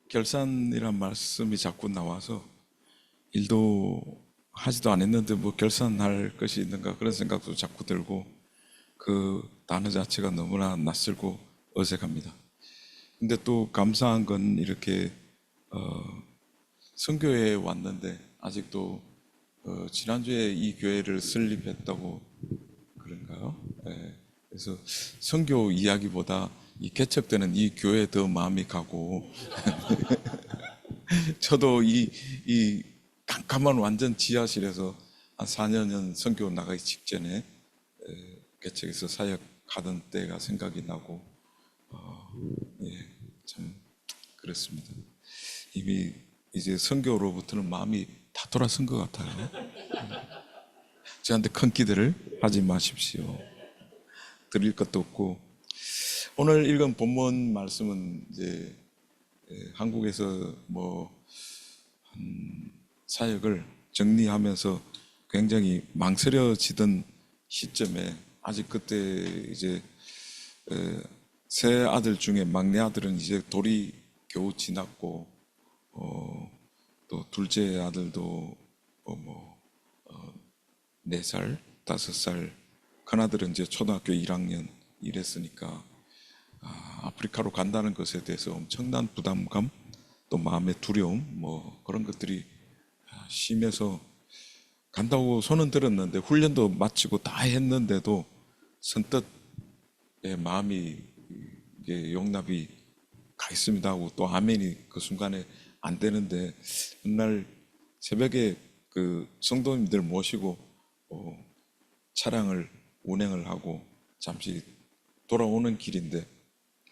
결산이란 말씀이 자꾸 나와서 일도 하지도 않았는데 뭐 결산할 것이 있는가 그런 생각도 자꾸 들고 그 단어 자체가 너무나 낯설고 어색합니다. 근데 또 감사한 건 이렇게 선교회에 왔는데 아직도 지난주에 이 교회를 설립했다고 그런가요? 예. 그래서 선교 이야기보다 이 개척되는 이 교회에 더 마음이 가고 저도 이 깜깜한 완전 지하실에서 한 4년 선교 나가기 직전에 개척에서 사역하던 때가 생각이 나고 예, 참 그렇습니다. 이미 이제 선교로부터는 마음이 다 돌아선 것 같아요. 저한테 큰 기대를 하지 마십시오. 드릴 것도 없고 오늘 읽은 본문 말씀은 이제 한국에서 뭐 사역을 정리하면서 굉장히 망설여지던 시점에 아직 그때 이제 세 아들 중에 막내 아들은 이제 돌이 겨우 지났고 또 둘째 아들도 뭐 4살, 5살, 큰아들은 이제 초등학교 1학년 이랬으니까 아프리카로 간다는 것에 대해서 엄청난 부담감, 또 마음의 두려움, 뭐 그런 것들이 심해서 간다고 손은 들었는데 훈련도 마치고 다 했는데도 선뜻 마음이 이게 용납이 가 있습니다 하고 또 아멘이 그 순간에 안 되는데 어느 날 새벽에 그 성도님들 모시고 차량을 운행을 하고 잠시 돌아오는 길인데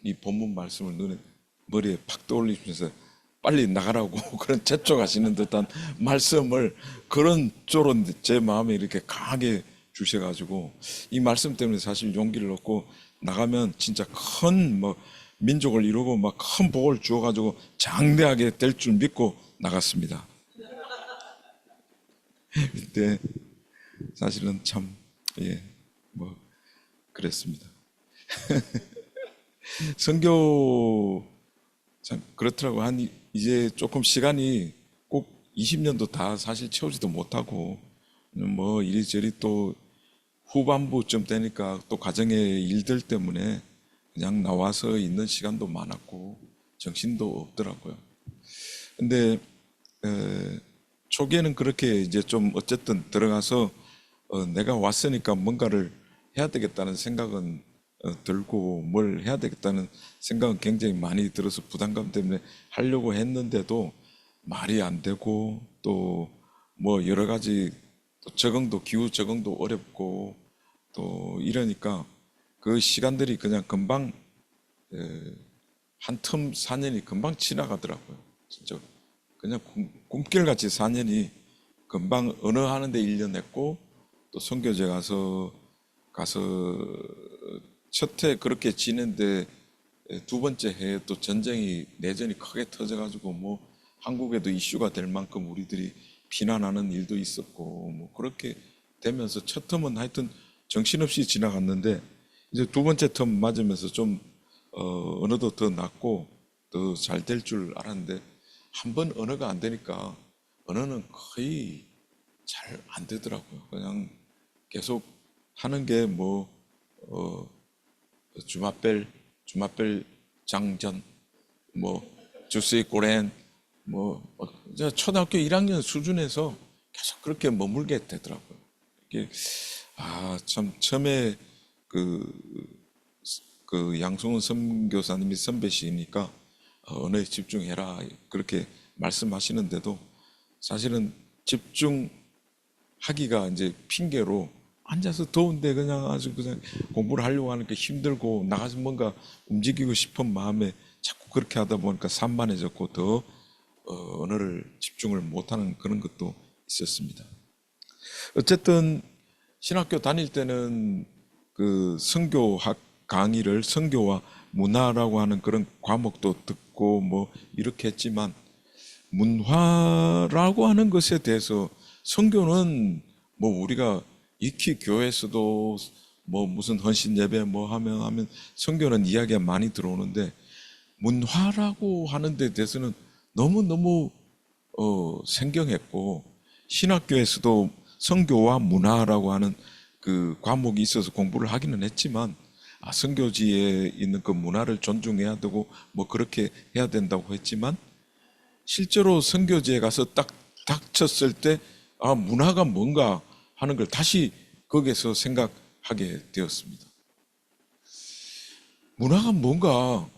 이 본문 말씀을 머리에 팍 떠올리면서 빨리 나가라고 그런 재촉하시는 듯한 말씀을 그런 쪽으로 제 마음에 이렇게 강하게 주셔가지고 이 말씀 때문에 사실 용기를 얻고 나가면 진짜 큰 뭐 민족을 이루고 막 큰 복을 주어가지고 장대하게 될 줄 믿고 나갔습니다. 그때 사실은 참 뭐 그랬습니다. 선교 참 그렇더라고. 한 이제 조금 시간이 꼭 20년도 다 사실 채우지도 못하고 뭐 이리저리 또 후반부쯤 되니까 또 가정의 일들 때문에 그냥 나와서 있는 시간도 많았고 정신도 없더라고요. 근데 초기에는 그렇게 이제 좀 어쨌든 들어가서 내가 왔으니까 뭔가를 해야 되겠다는 생각은 들고 뭘 해야 되겠다는 생각은 굉장히 많이 들어서 부담감 때문에 하려고 했는데도 말이 안 되고 또 뭐 여러 가지 또 적응도 기후 적응도 어렵고 또 이러니까 그 시간들이 그냥 금방 한 텀 4년이 금방 지나가더라고요. 진짜 그냥 꿈결같이 4년이 금방 언어하는데 1년 했고 또 선교제 가서 첫 해 그렇게 지낸데 두 번째 해에 또 전쟁이 내전이 크게 터져가지고 뭐 한국에도 이슈가 될 만큼 우리들이 비난하는 일도 있었고 뭐 그렇게 되면서 첫 텀은 하여튼 정신없이 지나갔는데 이제 두 번째 텀 맞으면서 좀 언어도 더 낫고 더 잘 될 줄 알았는데 한 번 언어가 안 되니까 언어는 거의 잘 안 되더라고요. 그냥 계속 하는 게 뭐 주마벨 장전 뭐 주스이 고렌 뭐 이제 초등학교 1학년 수준에서 계속 그렇게 머물게 되더라고요. 이게 참 처음에 그 양승훈 선교사님이 선배시니까 언어에 집중해라 그렇게 말씀하시는데도 사실은 집중하기가 이제 핑계로 앉아서 더운데 그냥 아주 그냥 공부를 하려고 하니까 힘들고 나가서 뭔가 움직이고 싶은 마음에 자꾸 그렇게 하다 보니까 산만해졌고 더 언어를 집중을 못하는 그런 것도 있었습니다. 어쨌든 신학교 다닐 때는 그 선교학 강의를 선교와 문화라고 하는 그런 과목도 듣고 뭐 이렇게 했지만 문화라고 하는 것에 대해서 선교는 뭐 우리가 익히 교회에서도 뭐 무슨 헌신 예배 뭐 하면 선교는 이야기가 많이 들어오는데 문화라고 하는 데 대해서는 너무너무 생경했고, 신학교에서도 성교와 문화라고 하는 그 과목이 있어서 공부를 하기는 했지만, 성교지에 있는 그 문화를 존중해야 되고 뭐 그렇게 해야 된다고 했지만, 실제로 선교지에 가서 딱 닥쳤을 때 문화가 뭔가 하는 걸 다시 거기에서 생각하게 되었습니다. 문화가 뭔가,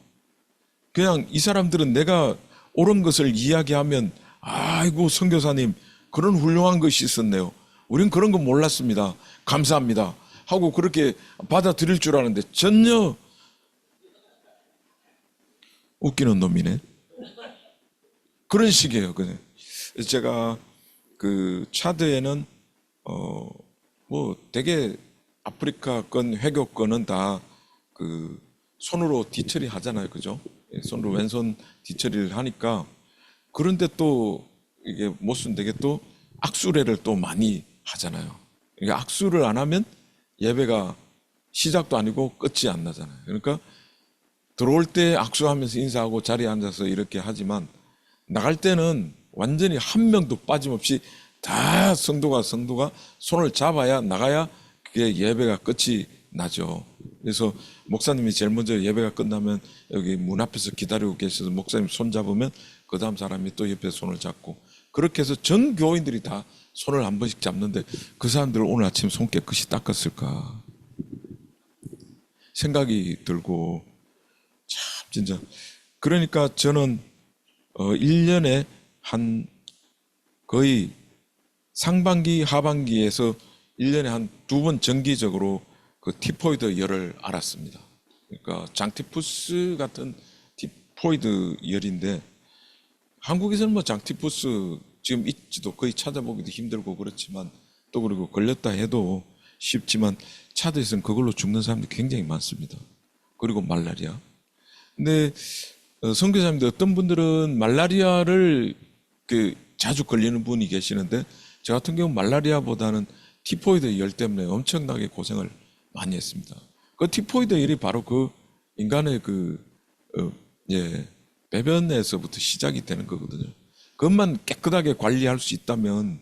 그냥 이 사람들은 내가 옳은 것을 이야기하면 아이고 선교사님 그런 훌륭한 것이 있었네요, 우린 그런 거 몰랐습니다, 감사합니다 하고 그렇게 받아들일 줄 아는데 전혀 웃기는 놈이네, 그런 식이에요. 그냥 제가 그 차드에는 뭐 되게 아프리카권 회교권은 다 그 손으로 뒤처리 하잖아요, 그죠? 손으로 왼손 뒤처리를 하니까, 그런데 또 이게 못쓴되게 또 악수례를 또 많이 하잖아요. 그러니까 악수를 안 하면 예배가 시작도 아니고 끝이 안 나잖아요. 그러니까 들어올 때 악수하면서 인사하고 자리에 앉아서 이렇게 하지만 나갈 때는 완전히 한 명도 빠짐없이 다 성도가 손을 잡아야 나가야 그게 예배가 끝이 나죠. 그래서 목사님이 제일 먼저 예배가 끝나면 여기 문 앞에서 기다리고 계셔서 목사님 손 잡으면 그 다음 사람이 또 옆에 손을 잡고, 그렇게 해서 전 교인들이 다 손을 한 번씩 잡는데 그 사람들 오늘 아침 손 깨끗이 닦았을까 생각이 들고, 참 진짜. 그러니까 저는 1년에 한 거의 상반기 하반기에서 1년에 한 2번 정기적으로 그 티포이드 열을 앓았습니다. 그러니까 장티푸스 같은 티포이드 열인데, 한국에서는 뭐 장티푸스 지금 있지도 거의 찾아보기도 힘들고 그렇지만, 또 그리고 걸렸다 해도 쉽지만 차드에서는 그걸로 죽는 사람들이 굉장히 많습니다. 그리고 말라리아. 근데 선교사님들 어떤 분들은 말라리아를 자주 걸리는 분이 계시는데, 저 같은 경우 말라리아보다는 티포이드 열 때문에 엄청나게 고생을 많이 했습니다. 그 티포이드 열이 바로 그 인간의 배변에서부터 시작이 되는 거거든요. 그것만 깨끗하게 관리할 수 있다면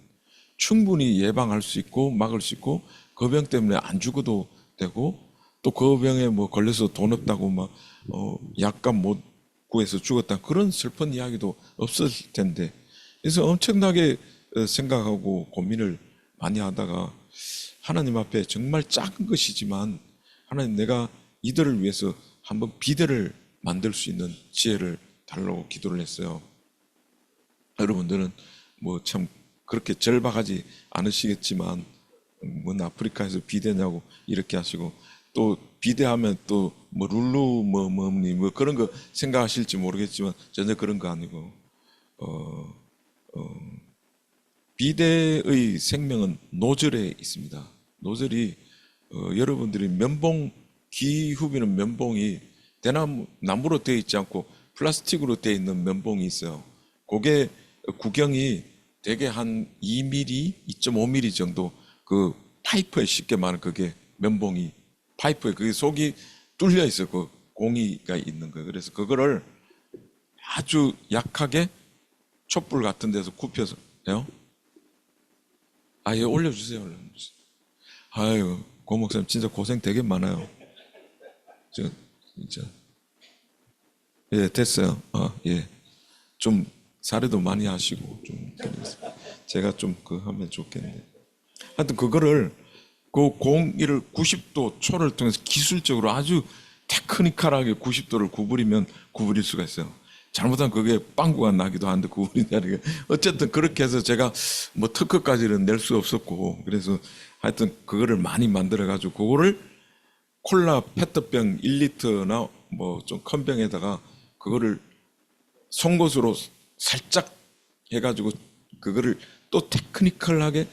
충분히 예방할 수 있고 막을 수 있고, 그 병 때문에 안 죽어도 되고, 또 그 병에 뭐 걸려서 돈 없다고 막 약값 못 구해서 죽었다, 그런 슬픈 이야기도 없었을 텐데. 그래서 엄청나게 생각하고 고민을 많이 하다가 하나님 앞에 정말 작은 것이지만, 하나님 내가 이들을 위해서 한번 비대를 만들 수 있는 지혜를 달라고 기도를 했어요. 여러분들은 뭐 참 그렇게 절박하지 않으시겠지만, 뭔 아프리카에서 비대냐고 이렇게 하시고, 또 비대하면 또 뭐 룰루 뭐 그런 거 생각하실지 모르겠지만 전혀 그런 거 아니고, 비대의 생명은 노즐에 있습니다. 노즐이 여러분들이 면봉, 귀 후비는 면봉이 나무로 되어 있지 않고 플라스틱으로 되어 있는 면봉이 있어요. 그게 구경이 대개 한 2mm, 2.5mm 정도, 그 파이프에 쉽게 말하면 그게 면봉이, 파이프에 그게 속이 뚫려 있어요. 그 공이가 있는 거예요. 그래서 그거를 아주 약하게 촛불 같은 데서 굽혀서 해요. 예, 올려주세요. 아유, 고 목사님 진짜 고생 되게 많아요. 진짜. 예, 됐어요. 예. 좀 사례도 많이 하시고 좀 제가 좀 하면 좋겠는데. 하여튼 그거를 그 공기를 90도 초를 통해서 기술적으로 아주 테크니컬하게 90도를 구부릴 수가 있어요. 잘못하면 그게 빵꾸가 나기도 하는데 구부리냐는 게, 어쨌든 그렇게 해서 제가 뭐 특허까지는 낼 수 없었고, 그래서 하여튼 그거를 많이 만들어 가지고 그거를 콜라 페트병 1리터나 뭐 좀 큰 병에다가 그거를 송곳으로 살짝 해가지고 그거를 또 테크니컬하게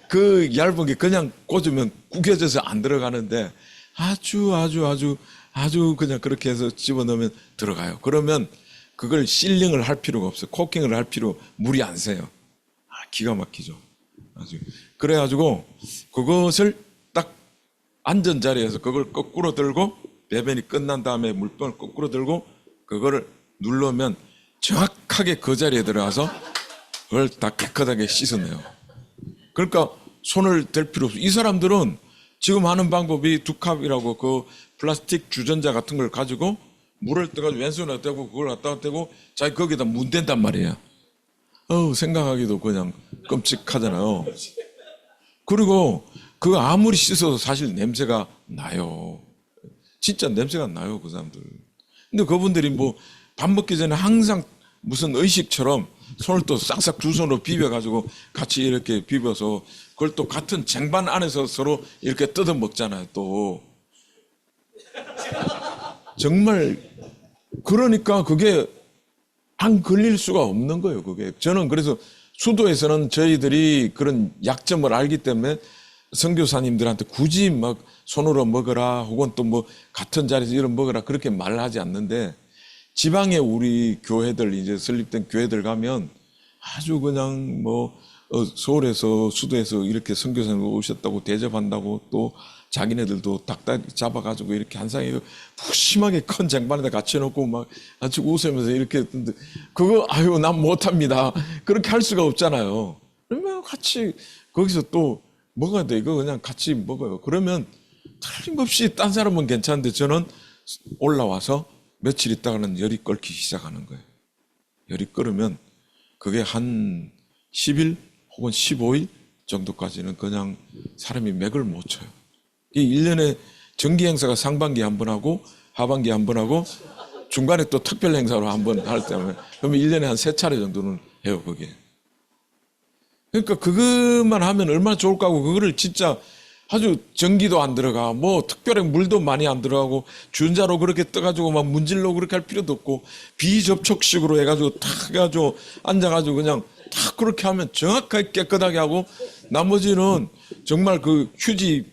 그 얇은 게 그냥 꽂으면 구겨져서 안 들어가는데, 아주 그냥 그렇게 해서 집어넣으면 들어가요. 그러면 그걸 실링을 할 필요가 없어요. 코킹을 할 필요, 물이 안 새요. 기가 막히죠. 아주. 그래가지고 그것을 딱 앉은 자리에서 그걸 거꾸로 들고, 배변이 끝난 다음에 물병을 거꾸로 들고 그거를 누르면 정확하게 그 자리에 들어가서 그걸 다 깨끗하게 씻어내요. 그러니까 손을 댈 필요 없어요. 이 사람들은 지금 하는 방법이 두 컵이라고 그 플라스틱 주전자 같은 걸 가지고 물을 떠가지고 왼손에 떼고 그걸 갖다가 떼고 자기 거기다 문댄단 말이에요. 생각하기도 그냥 끔찍하잖아요. 그리고 그거 아무리 씻어도 사실 냄새가 나요. 진짜 냄새가 나요, 그 사람들. 근데 그분들이 뭐 밥 먹기 전에 항상 무슨 의식처럼 손을 또 싹싹 두 손으로 비벼가지고 같이 이렇게 비벼서 그걸 또 같은 쟁반 안에서 서로 이렇게 뜯어 먹잖아요, 또. 정말, 그러니까 그게 안 걸릴 수가 없는 거예요, 그게. 저는 그래서 수도에서는 저희들이 그런 약점을 알기 때문에 선교사님들한테 굳이 막 손으로 먹어라 혹은 또 뭐 같은 자리에서 이런 먹어라 그렇게 말을 하지 않는데 지방에 우리 교회들 이제 설립된 교회들 가면 아주 그냥 뭐 서울에서 수도에서 이렇게 선교사님 오셨다고 대접한다고 또 자기네들도 닭다리 잡아가지고 이렇게 한 상에 푸심하게 큰 쟁반에다 같이 놓고 막 아주 웃으면서 이렇게 했는데 그거 아유 난 못합니다. 그렇게 할 수가 없잖아요. 그러면 같이 거기서 또 먹어야 돼. 이거 그냥 같이 먹어요. 그러면 틀림없이 딴 사람은 괜찮은데 저는 올라와서 며칠 있다가는 열이 끓기 시작하는 거예요. 열이 끓으면 그게 한 10일 혹은 15일 정도까지는 그냥 사람이 맥을 못 쳐요. 이 1년에 정기 행사가 상반기에 한 번 하고 하반기에 한 번 하고 중간에 또 특별 행사로 한 번 할 때면 그러면 1년에 한 3차례 정도는 해요, 그게. 그러니까 그것만 하면 얼마나 좋을까 하고 그거를 진짜 아주 전기도 안 들어가 뭐 특별히 물도 많이 안 들어가고 주전자로 그렇게 떠가지고 막 문질러 그렇게 할 필요도 없고 비접촉식으로 해가지고 탁 해가지고 앉아가지고 그냥 탁 그렇게 하면 정확하게 깨끗하게 하고 나머지는 정말 그 휴지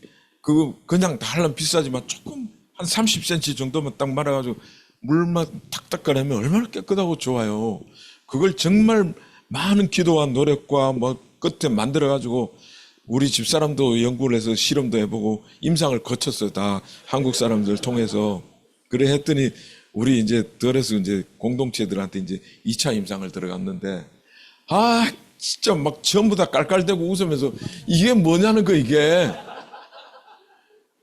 그거 그냥 다 하려면 비싸지만 조금 한 30cm 정도만 딱 말아가지고 물만 탁탁 꺼내면 얼마나 깨끗하고 좋아요. 그걸 정말 많은 기도와 노력과 뭐 끝에 만들어가지고 우리 집사람도 연구를 해서 실험도 해보고 임상을 거쳤어요. 다 한국 사람들 통해서. 그래 했더니 우리 이제 덜에서 이제 공동체들한테 이제 2차 임상을 들어갔는데 진짜 막 전부 다 깔깔대고 웃으면서 이게 뭐냐는 거 이게.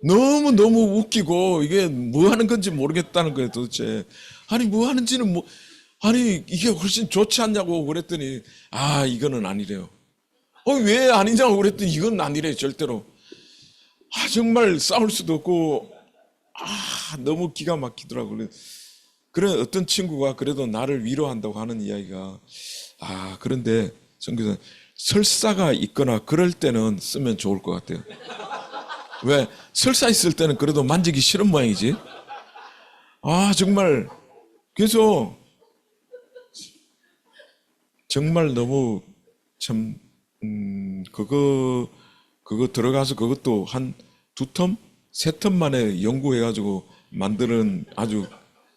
너무 웃기고 이게 뭐 하는 건지 모르겠다는 거예요 도대체. 아니 뭐 하는지는 아니 이게 훨씬 좋지 않냐고 그랬더니 이거는 아니래요. 왜 아니냐고 그랬더니 이건 아니래 절대로. 정말 싸울 수도 없고 너무 기가 막히더라고요. 그래 어떤 친구가 그래도 나를 위로한다고 하는 이야기가 그런데 선교사님 설사가 있거나 그럴 때는 쓰면 좋을 것 같아요. 왜 설사 있을 때는 그래도 만지기 싫은 모양이지. 정말 그래서 정말 너무 참 그거 들어가서 그것도 한 2텀? 3텀 만에 연구해가지고 만드는 아주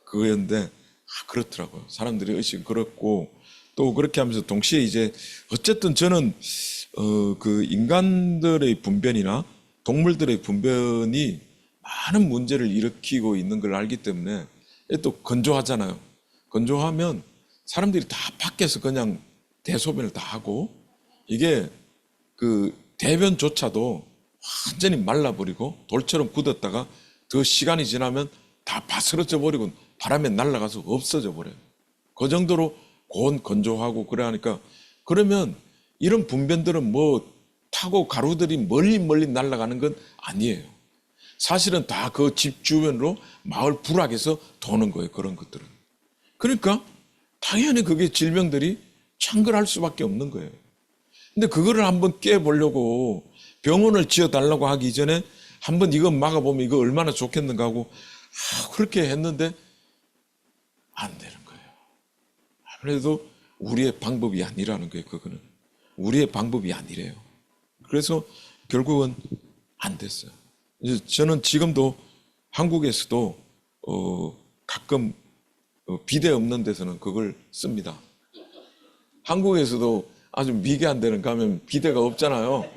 그거였는데 그렇더라고요. 사람들이 의식이 그렇고 또 그렇게 하면서 동시에 이제 어쨌든 저는 그 인간들의 분변이나 동물들의 분변이 많은 문제를 일으키고 있는 걸 알기 때문에 또 건조하잖아요. 건조하면 사람들이 다 밖에서 그냥 대소변을 다 하고 이게 그 대변조차도 완전히 말라버리고 돌처럼 굳었다가 더 시간이 지나면 다 바스러져 버리고 바람에 날아가서 없어져 버려요. 그 정도로 고온 건조하고 그래 하니까 그러면 이런 분변들은 뭐 타고 가루들이 멀리 날아가는 건 아니에요. 사실은 다 그 집 주변으로 마을 부락에서 도는 거예요. 그런 것들은. 그러니까 당연히 그게 질병들이 창궐할 수밖에 없는 거예요. 근데 그거를 한번 깨보려고 병원을 지어달라고 하기 전에 한번 이거 막아보면 이거 얼마나 좋겠는가 하고 그렇게 했는데 안 되는 거예요. 아무래도 우리의 방법이 아니라는 거예요. 그거는 우리의 방법이 아니래요. 그래서 결국은 안 됐어요. 저는 지금도 한국에서도 가끔 비대 없는 데서는 그걸 씁니다. 한국에서도 아주 미개한 데는 가면 비대가 없잖아요.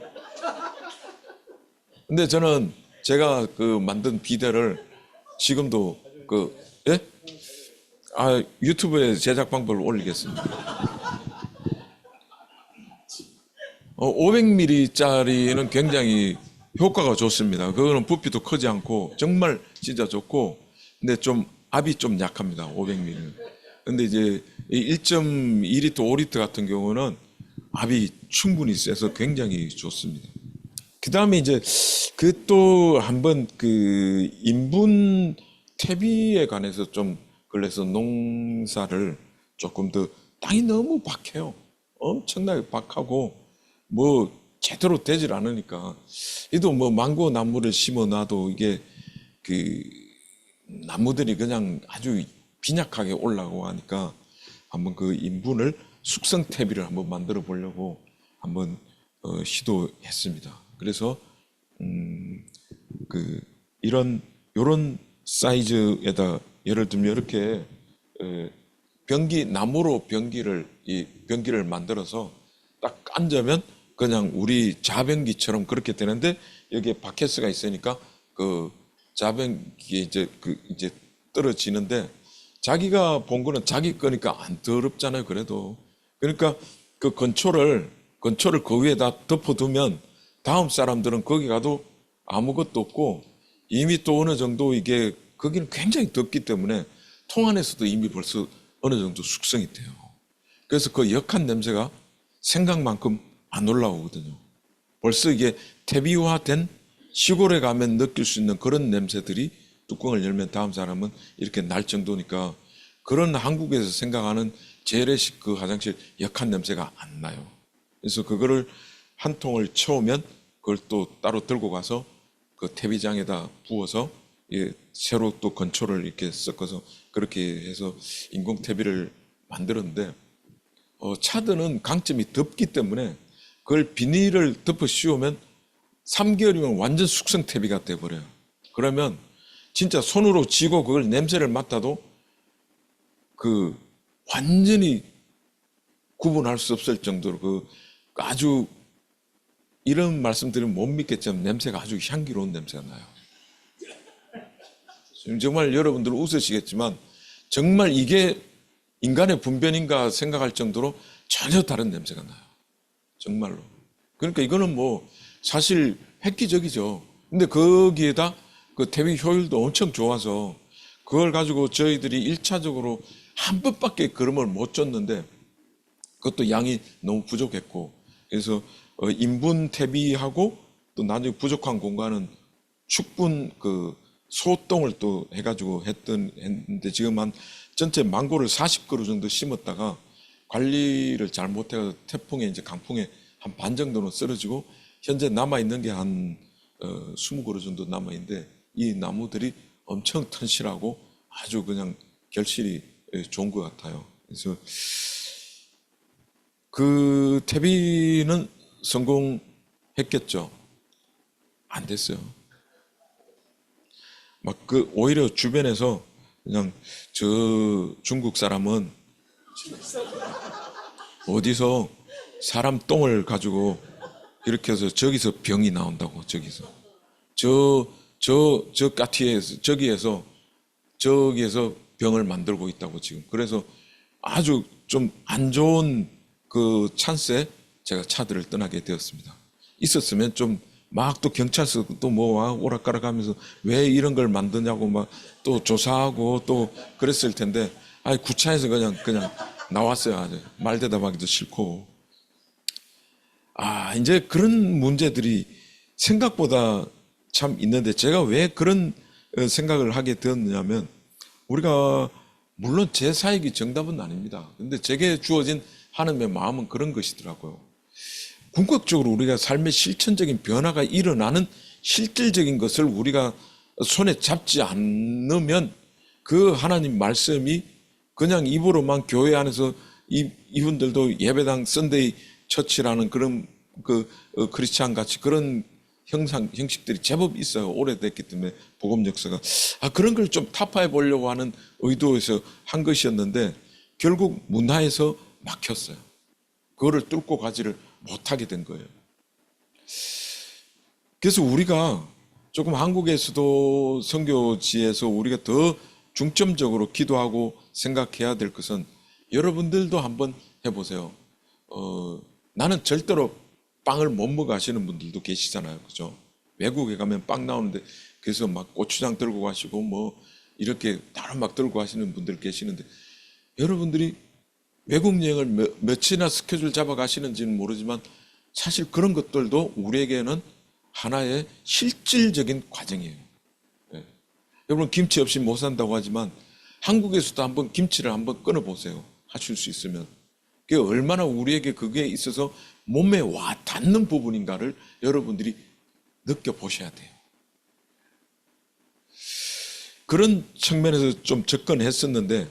근데 저는 제가 그 만든 비대를 지금도 예? 유튜브에 제작 방법을 올리겠습니다. 500ml짜리는 굉장히 효과가 좋습니다. 그거는 부피도 크지 않고 정말 진짜 좋고, 근데 좀 압이 좀 약합니다. 500ml는. 근데 이제 1.2리터, 5리터 같은 경우는 압이 충분히 세서 굉장히 좋습니다. 그 다음에 이제 그 또 한번 그 인분 퇴비에 관해서 좀 그래서 농사를 조금 더 땅이 너무 박해요. 엄청나게 박하고 뭐 제대로 되질 않으니까 이도 뭐 망고 나무를 심어 놔도 이게 그 나무들이 그냥 아주 빈약하게 올라가고 하니까 한번 그 인분을 숙성 퇴비를 한번 만들어 보려고 한번 시도했습니다. 그래서 그 이런 요런 사이즈에다 예를 들면 이렇게 변기 나무로 변기를 만들어서 딱 앉으면 그냥 우리 자변기처럼 그렇게 되는데 여기에 바켓스가 있으니까 그 자변기에 이제 떨어지는데 자기가 본 거는 자기 거니까 안 더럽잖아요. 그래도 그러니까 그 건초를 그 위에다 덮어두면 다음 사람들은 거기 가도 아무것도 없고 이미 또 어느 정도 이게 거기는 굉장히 덥기 때문에 통 안에서도 이미 벌써 어느 정도 숙성이 돼요. 그래서 그 역한 냄새가 생각만큼 안 올라오거든요. 벌써 이게 퇴비화된 시골에 가면 느낄 수 있는 그런 냄새들이 뚜껑을 열면 다음 사람은 이렇게 날 정도니까 그런 한국에서 생각하는 재래식 그 화장실 역한 냄새가 안 나요. 그래서 그거를 한 통을 채우면 그걸 또 따로 들고 가서 그 퇴비장에다 부어서 새로 또 건초를 이렇게 섞어서 그렇게 해서 인공 퇴비를 만들었는데 차드는 강점이 덥기 때문에 그걸 비닐을 덮어 씌우면 3개월이면 완전 숙성 퇴비가 돼버려요. 그러면 진짜 손으로 쥐고 그걸 냄새를 맡아도 그 완전히 구분할 수 없을 정도로 그 아주 이런 말씀드리면 못 믿겠지만 냄새가 아주 향기로운 냄새가 나요. 정말 여러분들 웃으시겠지만 정말 이게 인간의 분변인가 생각할 정도로 전혀 다른 냄새가 나요. 정말로. 그러니까 이거는 뭐 사실 획기적이죠. 근데 거기에다 그 퇴비 효율도 엄청 좋아서 그걸 가지고 저희들이 1차적으로 한 번밖에 그름을 못 줬는데 그것도 양이 너무 부족했고 그래서 인분 퇴비하고 또 나중에 부족한 공간은 축분 그 소똥을 또 해가지고 했는데 지금 한 전체 망고를 40그루 정도 심었다가 관리를 잘 못해서 태풍에 이제 강풍에 한 반 정도는 쓰러지고 현재 남아있는 게 한 20그루 정도 남아있는데 이 나무들이 엄청 튼실하고 아주 그냥 결실이 좋은 것 같아요. 그래서 그 퇴비는 성공했겠죠. 안 됐어요. 막 그 오히려 주변에서 그냥 저 중국 사람은 어디서 사람 똥을 가지고 이렇게 해서 저기서 병이 나온다고 저기서 저 까티에서 저기에서 병을 만들고 있다고 지금 그래서 아주 좀 안 좋은 그 찬스에 제가 차들을 떠나게 되었습니다. 있었으면 좀 막 또 경찰서 또 뭐 오락가락 하면서 왜 이런 걸 만드냐고 막 또 조사하고 또 그랬을 텐데 구차해서 그냥 나왔어요. 아주 말 대답하기도 싫고 이제 그런 문제들이 생각보다 참 있는데 제가 왜 그런 생각을 하게 되었느냐면 우리가 물론 제 사역이 정답은 아닙니다. 근데 제게 주어진 하나님의 마음은 그런 것이더라고요. 궁극적으로 우리가 삶의 실천적인 변화가 일어나는 실질적인 것을 우리가 손에 잡지 않으면 그 하나님 말씀이 그냥 입으로만 교회 안에서 이분들도 예배당 썬데이 처치라는 그런 크리스찬 같이 그런 형식들이 제법 있어요. 오래됐기 때문에 복음 역사가 그런 걸 좀 타파해 보려고 하는 의도에서 한 것이었는데 결국 문화에서 막혔어요. 그거를 뚫고 가지를 못하게 된 거예요. 그래서 우리가 조금 한국에서도 선교지에서 우리가 더 중점적으로 기도하고 생각해야 될 것은 여러분들도 한번 해보세요. 나는 절대로 빵을 못 먹어 하시는 분들도 계시잖아요. 그죠? 외국에 가면 빵 나오는데 그래서 막 고추장 들고 가시고 뭐 이렇게 다른 막 들고 가시는 분들 계시는데 여러분들이 외국 여행을 며칠이나 스케줄 잡아 가시는지는 모르지만 사실 그런 것들도 우리에게는 하나의 실질적인 과정이에요. 예. 여러분 김치 없이 못 산다고 하지만 한국에서도 한번 김치를 한번 끊어 보세요. 하실 수 있으면. 그게 얼마나 우리에게 그게 있어서 몸에 와 닿는 부분인가를 여러분들이 느껴보셔야 돼요. 그런 측면에서 좀 접근했었는데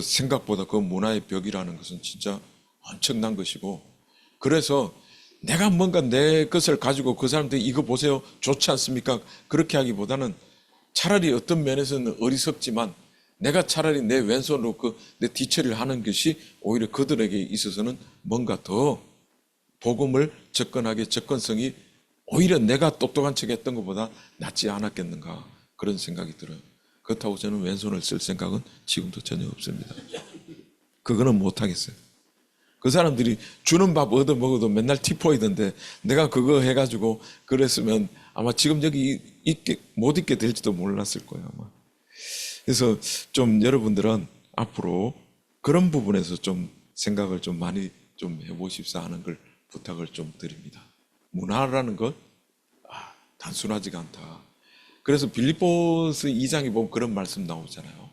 생각보다 그 문화의 벽이라는 것은 진짜 엄청난 것이고 그래서 내가 뭔가 내 것을 가지고 그 사람들이 이거 보세요 좋지 않습니까? 그렇게 하기보다는 차라리 어떤 면에서는 어리석지만 내가 차라리 내 왼손으로 그 내 뒤처리를 하는 것이 오히려 그들에게 있어서는 뭔가 더 복음을 접근하게 접근성이 오히려 내가 똑똑한 척 했던 것보다 낫지 않았겠는가 그런 생각이 들어요. 그렇다고 저는 왼손을 쓸 생각은 지금도 전혀 없습니다. 그거는 못하겠어요. 그 사람들이 주는 밥 얻어 먹어도 맨날 티포이던데 내가 그거 해가지고 그랬으면 아마 지금 여기 못 있게 될지도 몰랐을 거예요. 아마. 그래서 좀 여러분들은 앞으로 그런 부분에서 좀 생각을 좀 많이 좀 해보십사 하는 걸 부탁을 좀 드립니다. 문화라는 것 단순하지가 않다. 그래서 빌립보스 2장에 보면 그런 말씀 나오잖아요.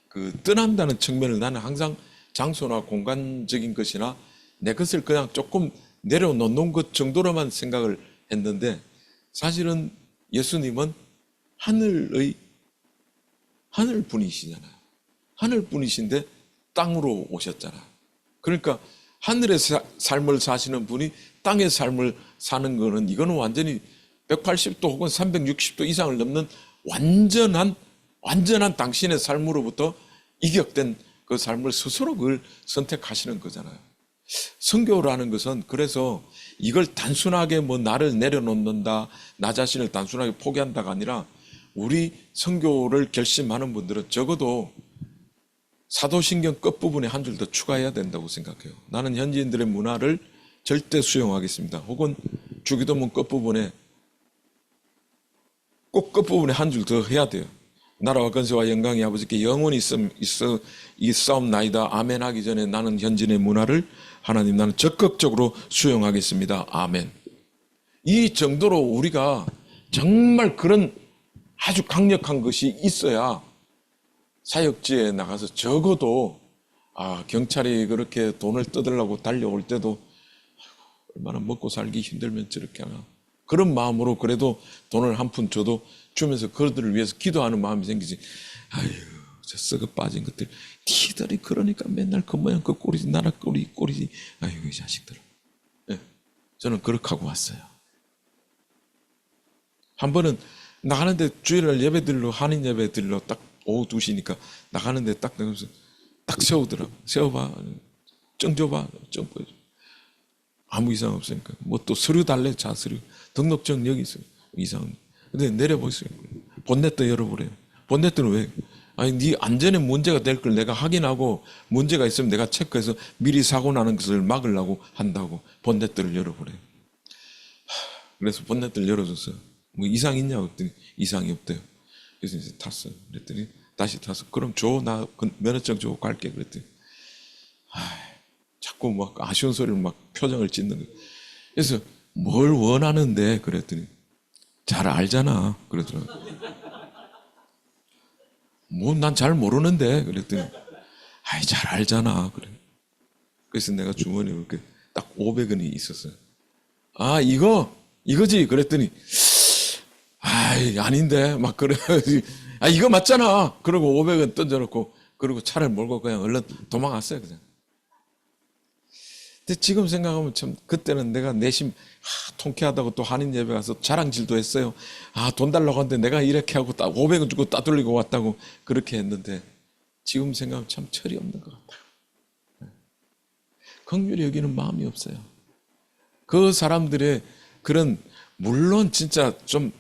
그 떠난다는 측면을 나는 항상 장소나 공간적인 것이나 내 것을 그냥 조금 내려놓는 것 정도로만 생각을 했는데 사실은 예수님은 하늘 분이시잖아요. 하늘 분이신데 땅으로 오셨잖아요. 그러니까 하늘의 삶을 사시는 분이 땅의 삶을 사는 거는 이거는 완전히 180도 혹은 360도 이상을 넘는 완전한 당신의 삶으로부터 이격된 그 삶을 스스로 그걸 선택하시는 거잖아요. 선교라는 것은 그래서 이걸 단순하게 뭐 나를 내려놓는다, 나 자신을 단순하게 포기한다가 아니라 우리 선교를 결심하는 분들은 적어도 사도신경 끝부분에 한 줄 더 추가해야 된다고 생각해요. 나는 현지인들의 문화를 절대 수용하겠습니다. 혹은 주기도문 끝부분에 꼭 끝부분에 한 줄 더 해야 돼요. 나라와 권세와 영광이 아버지께 영원히 있어 이 싸움나이다. 아멘 하기 전에 나는 현지인의 문화를 하나님 나는 적극적으로 수용하겠습니다. 아멘. 이 정도로 우리가 정말 그런 아주 강력한 것이 있어야 사역지에 나가서 적어도 경찰이 그렇게 돈을 뜯으려고 달려올 때도 얼마나 먹고 살기 힘들면 저렇게 하나 그런 마음으로 그래도 돈을 한 푼 줘도 주면서 그들을 위해서 기도하는 마음이 생기지. 아유 저 썩어 빠진 것들 니들이 그러니까 맨날 그 모양 그 꼴이지 나라 꼴이지. 아유 이 자식들. 네, 저는 그렇게 하고 왔어요. 한 번은 나가는데 주일날 예배들로 한인 예배들로 딱 오후 2시니까 나가는데 딱 내면서 딱 세우더라고. 세워봐. 정 줘봐. 정 보여줘. 아무 이상 없으니까. 뭐 또 서류 달래. 자서류. 등록증 여기 있어요. 이상. 근데 내려보세요. 본넷도 열어보래요. 본넷은 왜? 아니 네 안전에 문제가 될 걸 내가 확인하고 문제가 있으면 내가 체크해서 미리 사고 나는 것을 막으려고 한다고 본넷들을 열어보래요. 그래서 본넷들 열어줬어요. 뭐 이상 있냐고 했더니 이상이 없대요. 그래서 이제 탔어요. 그랬더니 다시 타서 그럼 줘. 나 면허증 주고 갈게. 그랬더니 자꾸 막 아쉬운 소리를 막 표정을 짓는 거예요. 그래서 뭘 원하는데 그랬더니 잘 알잖아. 그러더라고요. 뭐 난 잘 모르는데 그랬더니 잘 알잖아. 그래. 그래서 내가 주머니에 이렇게 딱 500원이 있었어요. 이거지. 그랬더니 아닌데 막 그래. 이거 맞잖아. 그러고 500원 던져놓고 그리고 차를 몰고 그냥 얼른 도망갔어요. 그냥. 근데 지금 생각하면 참 그때는 내가 내심 통쾌하다고 또 한인 예배 가서 자랑질도 했어요. 돈 달라고 하는데 내가 이렇게 하고 500원 주고 따돌리고 왔다고 그렇게 했는데 지금 생각하면 참 철이 없는 것 같아요. 긍휼히 여기는 마음이 없어요. 그 사람들의 그런 물론 진짜 좀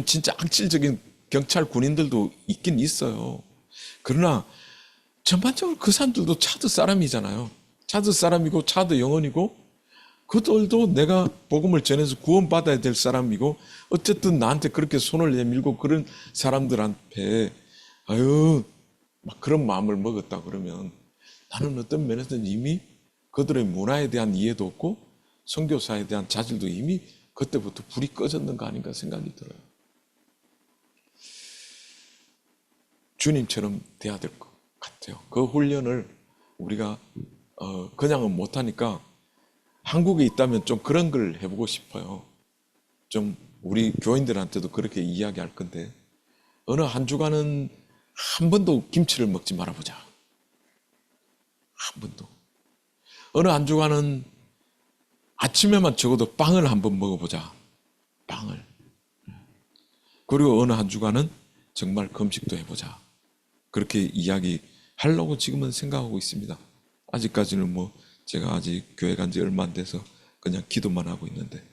진짜 악질적인 경찰 군인들도 있긴 있어요. 그러나 전반적으로 그 사람들도 차드 사람이잖아요. 차드 사람이고 차드 영혼이고 그들도 내가 복음을 전해서 구원받아야 될 사람이고 어쨌든 나한테 그렇게 손을 내밀고 그런 사람들한테 아유 막 그런 마음을 먹었다 그러면 나는 어떤 면에서는 이미 그들의 문화에 대한 이해도 없고 선교사에 대한 자질도 이미 그때부터 불이 꺼졌는 거 아닌가 생각이 들어요. 주님처럼 돼야 될 것 같아요. 그 훈련을 우리가 그냥은 못하니까 한국에 있다면 좀 그런 걸 해보고 싶어요. 좀 우리 교인들한테도 그렇게 이야기할 건데 어느 한 주간은 한 번도 김치를 먹지 말아보자. 한 번도. 어느 한 주간은 아침에만 적어도 빵을 한번 먹어보자. 빵을. 그리고 어느 한 주간은 정말 금식도 해보자. 그렇게 이야기하려고 지금은 생각하고 있습니다. 아직까지는 뭐 제가 아직 교회 간 지 얼마 안 돼서 그냥 기도만 하고 있는데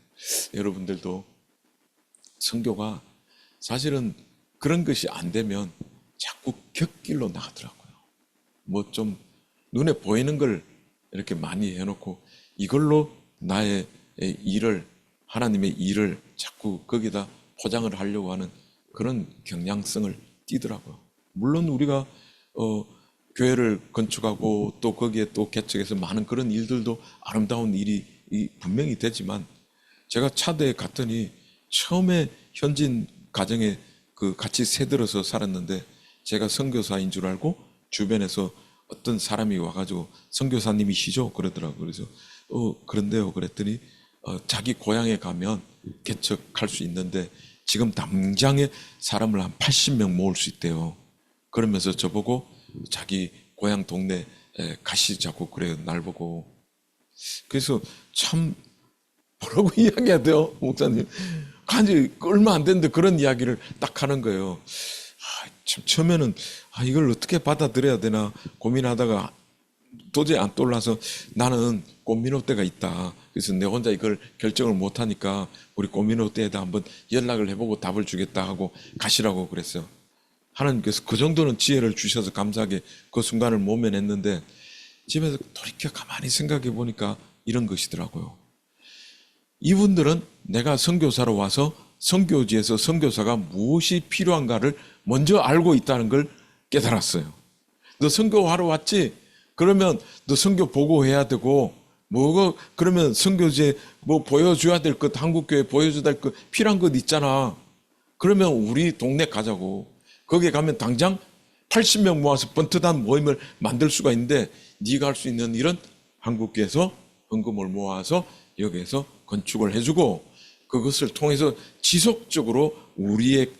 여러분들도 선교가 사실은 그런 것이 안 되면 자꾸 곁길로 나가더라고요. 뭐 좀 눈에 보이는 걸 이렇게 많이 해놓고 이걸로 나의 일을 하나님의 일을 자꾸 거기다 포장을 하려고 하는 그런 경향성을 띠더라고요. 물론 우리가 교회를 건축하고 또 거기에 또 개척해서 많은 그런 일들도 아름다운 일이 분명히 되지만 제가 차대에 갔더니 처음에 현진 가정에 그 같이 새들어서 살았는데 제가 선교사인 줄 알고 주변에서 어떤 사람이 와가지고 선교사님이시죠? 그러더라고요. 그래서 그런데요. 그랬더니 자기 고향에 가면 개척할 수 있는데 지금 당장에 사람을 한 80명 모을 수 있대요. 그러면서 저보고 자기 고향 동네 가시자고 그래요. 날 보고. 그래서 참 뭐라고 이야기해야 돼요, 목사님? 간지 얼마 안 됐는데 그런 이야기를 딱 하는 거예요. 참 처음에는 이걸 어떻게 받아들여야 되나 고민하다가 도저히 안 떠올라서 나는 꽃미노 때가 있다. 그래서 내 혼자 이걸 결정을 못하니까 우리 꽃미노 때에다 한번 연락을 해보고 답을 주겠다 하고 가시라고 그랬어요. 하나님께서 그 정도는 지혜를 주셔서 감사하게 그 순간을 모면했는데 집에서 돌이켜 가만히 생각해 보니까 이런 것이더라고요. 이분들은 내가 선교사로 와서 선교지에서 선교사가 무엇이 필요한가를 먼저 알고 있다는 걸 깨달았어요. 너 선교하러 왔지? 그러면 너 선교 보고해야 되고 그러면 선교지에 뭐 보여줘야 될 것, 한국교회 보여줘야 될 것, 필요한 것 있잖아. 그러면 우리 동네 가자고. 거기에 가면 당장 80명 모아서 번듯한 모임을 만들 수가 있는데 네가 할 수 있는 일은 한국교회에서 헌금을 모아서 여기에서 건축을 해주고 그것을 통해서 지속적으로 우리의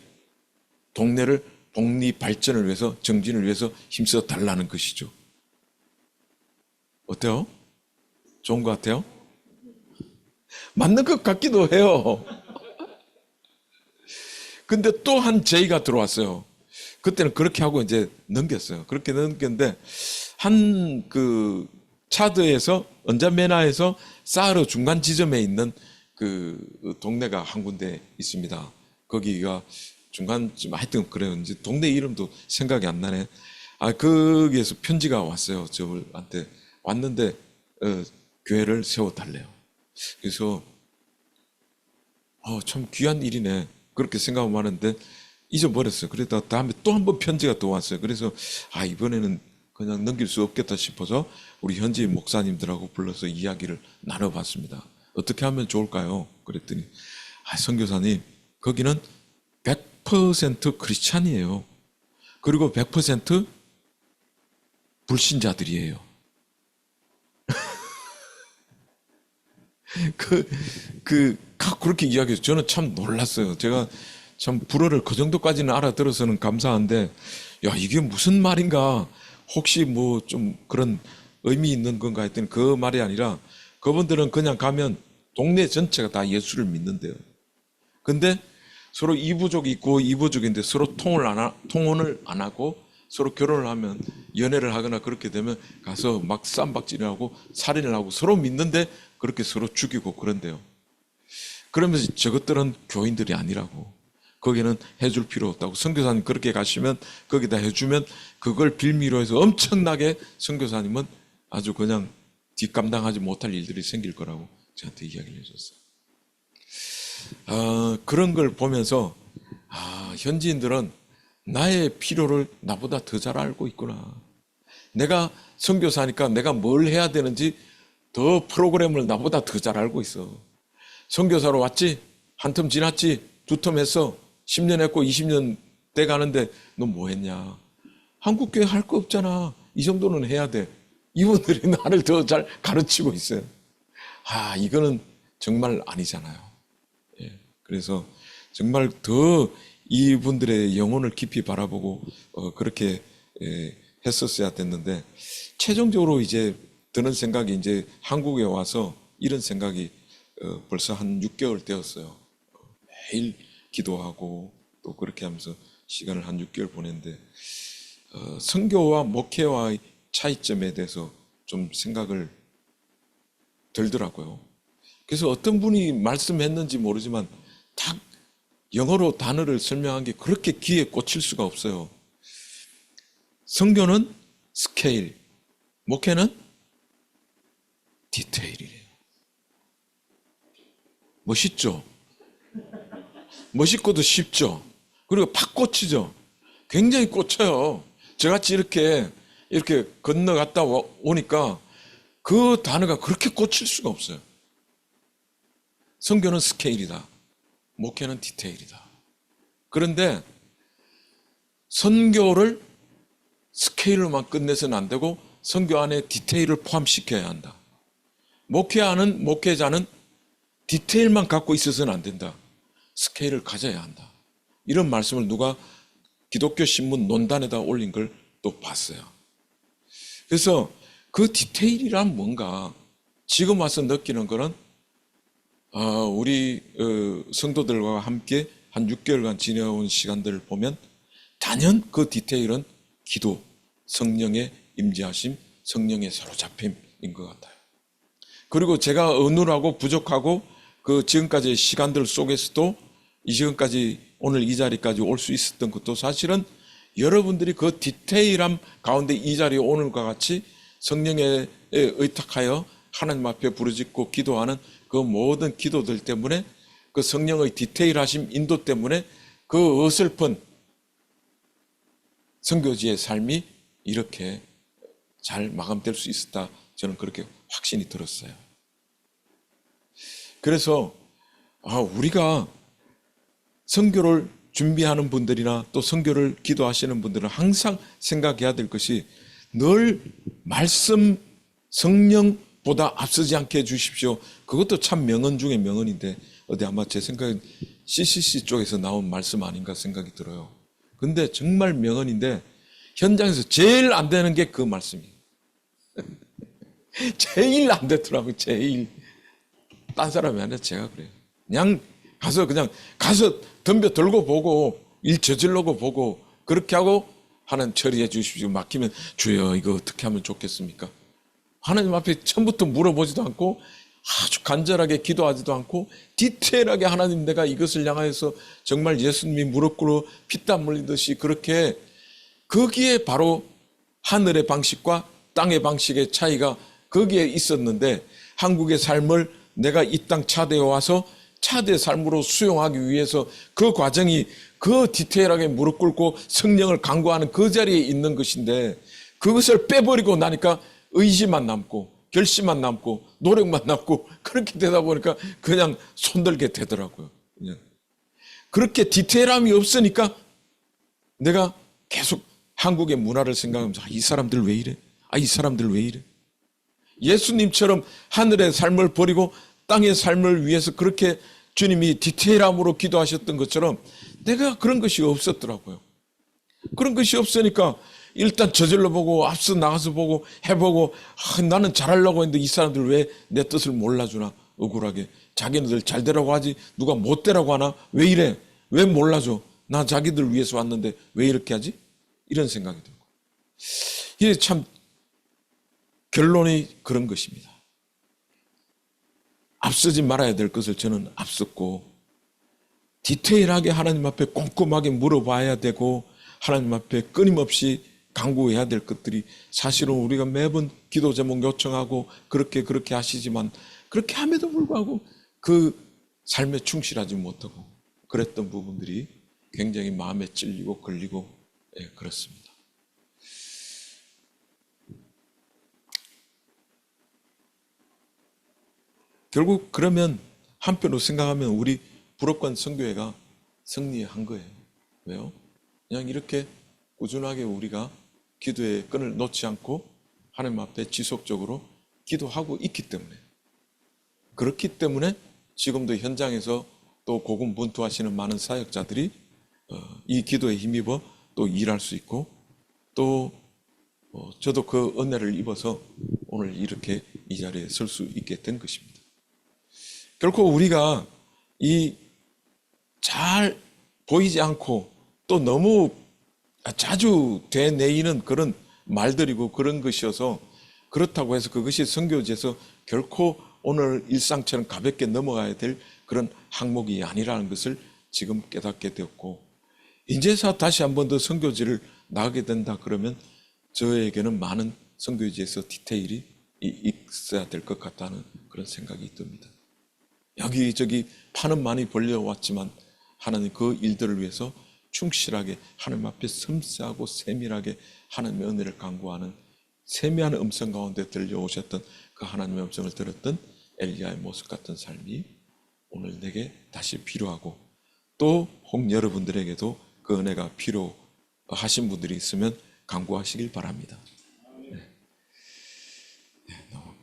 동네를 복리 발전을 위해서 정진을 위해서 힘써 달라는 것이죠. 어때요? 좋은 것 같아요? 맞는 것 같기도 해요. 근데 또 한 제의가 들어왔어요. 그때는 그렇게 하고 이제 넘겼어요. 그렇게 넘겼는데 한 그 차드에서 언자메나에서 사하르 중간 지점에 있는 그 동네가 한 군데 있습니다. 거기가 중간쯤 하여튼 그래요. 이제 동네 이름도 생각이 안 나네. 거기에서 편지가 왔어요. 저한테 왔는데 교회를 세워달래요. 그래서 참 귀한 일이네. 그렇게 생각하고 하는데 잊어버렸어요. 그러다 다음에 또 한 번 편지가 또 왔어요. 그래서 이번에는 그냥 넘길 수 없겠다 싶어서 우리 현지 목사님들하고 불러서 이야기를 나눠봤습니다. 어떻게 하면 좋을까요? 그랬더니 선교사님 거기는 100% 크리스찬이에요. 그리고 100% 불신자들이에요. 그렇게 이야기해서 저는 참 놀랐어요. 제가 참 불어를 그 정도까지는 알아들어서는 감사한데, 야, 이게 무슨 말인가? 혹시 뭐 좀 그런 의미 있는 건가 했더니 그 말이 아니라 그분들은 그냥 가면 동네 전체가 다 예수를 믿는데요. 근데 서로 이부족이 있고 이부족인데 서로 통혼을 안 하고 서로 결혼을 하면 연애를 하거나 그렇게 되면 가서 막 쌈박질을 하고 살인을 하고 서로 믿는데 그렇게 서로 죽이고 그런데요. 그러면서 저것들은 교인들이 아니라고. 거기는 해줄 필요 없다고. 선교사님 그렇게 가시면 거기다 해주면 그걸 빌미로 해서 엄청나게 선교사님은 아주 그냥 뒷감당하지 못할 일들이 생길 거라고 저한테 이야기를 해줬어요. 그런 걸 보면서 현지인들은 나의 필요를 나보다 더 잘 알고 있구나. 내가 선교사니까 내가 뭘 해야 되는지 더 프로그램을 나보다 더 잘 알고 있어. 선교사로 왔지? 한 텀 지났지? 두 텀 했어? 10년 했고 20년 돼 가는데 너 뭐 했냐? 한국교회 할 거 없잖아. 이 정도는 해야 돼. 이분들이 나를 더 잘 가르치고 있어요. 이거는 정말 아니잖아요. 예. 그래서 정말 더 이분들의 영혼을 깊이 바라보고 그렇게 했었어야 됐는데, 최종적으로 이제 드는 생각이, 이제 한국에 와서 이런 생각이 벌써 한 6개월 되었어요. 매일 기도하고 또 그렇게 하면서 시간을 한 6개월 보냈는데, 선교와 목회와의 차이점에 대해서 좀 생각을 들더라고요. 그래서 어떤 분이 말씀했는지 모르지만 딱 영어로 단어를 설명한 게 그렇게 귀에 꽂힐 수가 없어요. 선교는 스케일, 목회는 디테일이래요. 멋있죠? 멋있고도 쉽죠? 그리고 팍 꽂히죠? 굉장히 꽂혀요. 저같이 이렇게 건너갔다 오니까 그 단어가 그렇게 꽂힐 수가 없어요. 선교는 스케일이다. 목회는 디테일이다. 그런데 선교를 스케일로만 끝내서는 안 되고 선교 안에 디테일을 포함시켜야 한다. 목회하는 목회자는 디테일만 갖고 있어서는 안 된다. 스케일을 가져야 한다. 이런 말씀을 누가 기독교 신문 논단에다 올린 걸 또 봤어요. 그래서 그 디테일이란 뭔가 지금 와서 느끼는 거는 우리 성도들과 함께 한 6개월간 지내온 시간들을 보면 단연 그 디테일은 기도, 성령의 임재하심, 성령의 사로잡힘인 것 같아요. 그리고 제가 어눌하고 부족하고 그 지금까지의 시간들 속에서도 이 시간까지 오늘 이 자리까지 올 수 있었던 것도 사실은 여러분들이 그 디테일함 가운데 이 자리에 오늘과 같이 성령에 의탁하여 하나님 앞에 부르짖고 기도하는 그 모든 기도들 때문에, 그 성령의 디테일하심 인도 때문에 그 어설픈 선교지의 삶이 이렇게 잘 마감될 수 있었다. 저는 그렇게 확신이 들었어요. 그래서 우리가 선교를 준비하는 분들이나 또 선교를 기도하시는 분들은 항상 생각해야 될 것이, 늘 말씀, 성령보다 앞서지 않게 해주십시오. 그것도 참 명언 중에 명언인데 어디 아마 제 생각엔 CCC 쪽에서 나온 말씀 아닌가 생각이 들어요. 근데 정말 명언인데 현장에서 제일 안 되는 게 그 말씀이에요. 제일 안 되더라고요. 제일. 딴 사람이 아니라 제가 그래요. 그냥 가서 덤벼 들고 보고 일 저질러고 보고 그렇게 하고, 하나님 처리해 주십시오. 막히면 주여 이거 어떻게 하면 좋겠습니까? 하나님 앞에 처음부터 물어보지도 않고 아주 간절하게 기도하지도 않고 디테일하게 하나님 내가 이것을 향하여서 정말 예수님이 무릎 꿇어 피땀 흘리듯이 그렇게, 거기에 바로 하늘의 방식과 땅의 방식의 차이가 거기에 있었는데, 한국의 삶을 내가 이 땅 차대에 와서 차대 삶으로 수용하기 위해서 그 과정이 그 디테일하게 무릎 꿇고 성령을 간구하는 그 자리에 있는 것인데, 그것을 빼버리고 나니까 의지만 남고 결심만 남고 노력만 남고 그렇게 되다 보니까 그냥 손들게 되더라고요. 그냥. 그렇게 디테일함이 없으니까 내가 계속 한국의 문화를 생각하면서 이 사람들 왜 이래? 이 사람들 왜 이래? 예수님처럼 하늘의 삶을 버리고 땅의 삶을 위해서 그렇게 주님이 디테일함으로 기도하셨던 것처럼 내가 그런 것이 없었더라고요. 그런 것이 없으니까 일단 저질러 보고 앞서 나가서 보고 해보고, 나는 잘하려고 했는데 이 사람들 왜 내 뜻을 몰라주나, 억울하게. 자기네들 잘 되라고 하지 누가 못 되라고 하나? 왜 이래? 왜 몰라줘? 나 자기들 위해서 왔는데 왜 이렇게 하지? 이런 생각이 들고. 이게 참 결론이 그런 것입니다. 앞서지 말아야 될 것을 저는 앞섰고, 디테일하게 하나님 앞에 꼼꼼하게 물어봐야 되고 하나님 앞에 끊임없이 간구해야 될 것들이 사실은 우리가 매번 기도 제목 요청하고 그렇게 하시지만 그렇게 함에도 불구하고 그 삶에 충실하지 못하고 그랬던 부분들이 굉장히 마음에 찔리고 걸리고 그렇습니다. 결국 그러면 한편으로 생각하면 우리 불업관 선교회가 승리한 거예요. 왜요? 그냥 이렇게 꾸준하게 우리가 기도의 끈을 놓지 않고 하나님 앞에 지속적으로 기도하고 있기 때문에, 그렇기 때문에 지금도 현장에서 또 고군분투하시는 많은 사역자들이 이 기도에 힘입어 또 일할 수 있고, 또 저도 그 은혜를 입어서 오늘 이렇게 이 자리에 설 수 있게 된 것입니다. 결코 우리가 이 잘 보이지 않고 또 너무 자주 되뇌이는 그런 말들이고 그런 것이어서, 그렇다고 해서 그것이 선교지에서 결코 오늘 일상처럼 가볍게 넘어가야 될 그런 항목이 아니라는 것을 지금 깨닫게 되었고, 이제서 다시 한 번 더 선교지를 나가게 된다 그러면 저에게는 많은 선교지에서 디테일이 있어야 될 것 같다는 그런 생각이 듭니다. 여기저기 판은 많이 벌려왔지만 하나님 그 일들을 위해서 충실하게 하나님 앞에 섬세하고 세밀하게 하나님의 은혜를 간구하는 세미한 음성 가운데 들려오셨던 그 하나님의 음성을 들었던 엘리야의 모습 같은 삶이 오늘 내게 다시 필요하고, 또 혹 여러분들에게도 그 은혜가 필요하신 분들이 있으면 간구하시길 바랍니다. 너무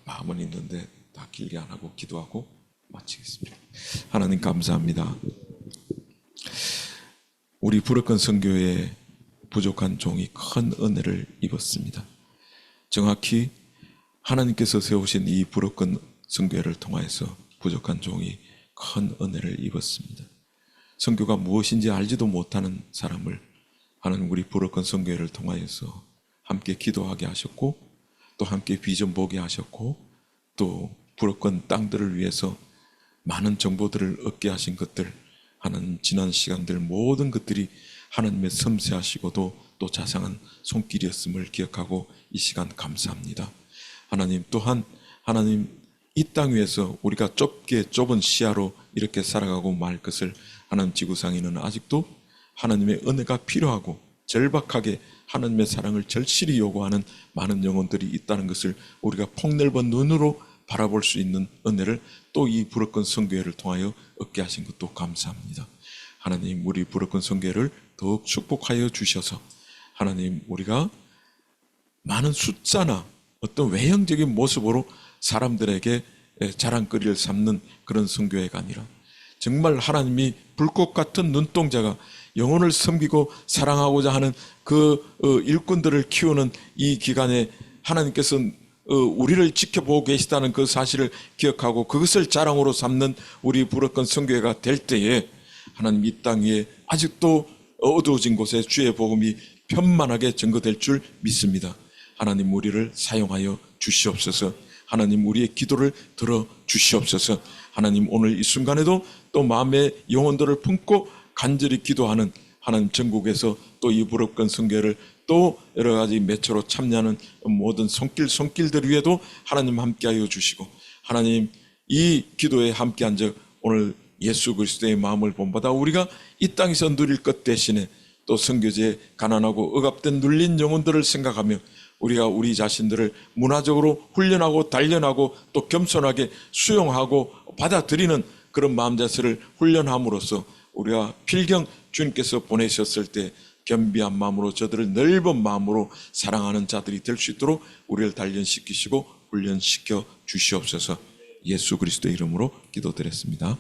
마음은 있는데 다 길게 안 하고 기도하고 마치겠습니다. 하나님 감사합니다. 우리 불업건 선교회에 부족한 종이 큰 은혜를 입었습니다. 정확히 하나님께서 세우신 이 불업건 선교회를 통하여서 부족한 종이 큰 은혜를 입었습니다. 선교가 무엇인지 알지도 못하는 사람을 하나님 우리 불업건 선교회를 통하여서 함께 기도하게 하셨고, 또 함께 비전 보게 하셨고, 또 불업건 땅들을 위해서 많은 정보들을 얻게 하신 것들, 하나님 지난 시간들 모든 것들이 하나님의 섬세하시고도 또 자상한 손길이었음을 기억하고 이 시간 감사합니다. 하나님 또한 하나님 이 땅 위에서 우리가 좁은 시야로 이렇게 살아가고 말 것을 하나님 지구상에는 아직도 하나님의 은혜가 필요하고 절박하게 하나님의 사랑을 절실히 요구하는 많은 영혼들이 있다는 것을 우리가 폭넓은 눈으로 바라볼 수 있는 은혜를 또 이 불업건 선교회를 통하여 얻게 하신 것도 감사합니다. 하나님 우리 불업건 선교회를 더욱 축복하여 주셔서 하나님 우리가 많은 숫자나 어떤 외형적인 모습으로 사람들에게 자랑거리를 삼는 그런 선교회가 아니라 정말 하나님이 불꽃 같은 눈동자가 영혼을 섬기고 사랑하고자 하는 그 일꾼들을 키우는 이 기간에 하나님께서 우리를 지켜보고 계시다는 그 사실을 기억하고 그것을 자랑으로 삼는 우리 불업건 선교회가 될 때에 하나님 이 땅 위에 아직도 어두워진 곳에 주의 복음이 편만하게 증거될 줄 믿습니다. 하나님 우리를 사용하여 주시옵소서. 하나님 우리의 기도를 들어 주시옵소서. 하나님 오늘 이 순간에도 또 마음의 영혼들을 품고 간절히 기도하는 하나님 전국에서 또 이 불업건 선교회를 또 여러 가지 매체로 참여하는 모든 손길들 위에도 하나님 함께하여 주시고, 하나님 이 기도에 함께한 적 오늘 예수 그리스도의 마음을 본받아 우리가 이 땅에서 누릴 것 대신에 또 선교제에 가난하고 억압된 눌린 영혼들을 생각하며 우리가 우리 자신들을 문화적으로 훈련하고 단련하고 또 겸손하게 수용하고 받아들이는 그런 마음 자세를 훈련함으로써 우리가 필경 주님께서 보내셨을 때 겸비한 마음으로 저들을 넓은 마음으로 사랑하는 자들이 될 수 있도록 우리를 단련시키시고 훈련시켜 주시옵소서. 예수 그리스도의 이름으로 기도드렸습니다.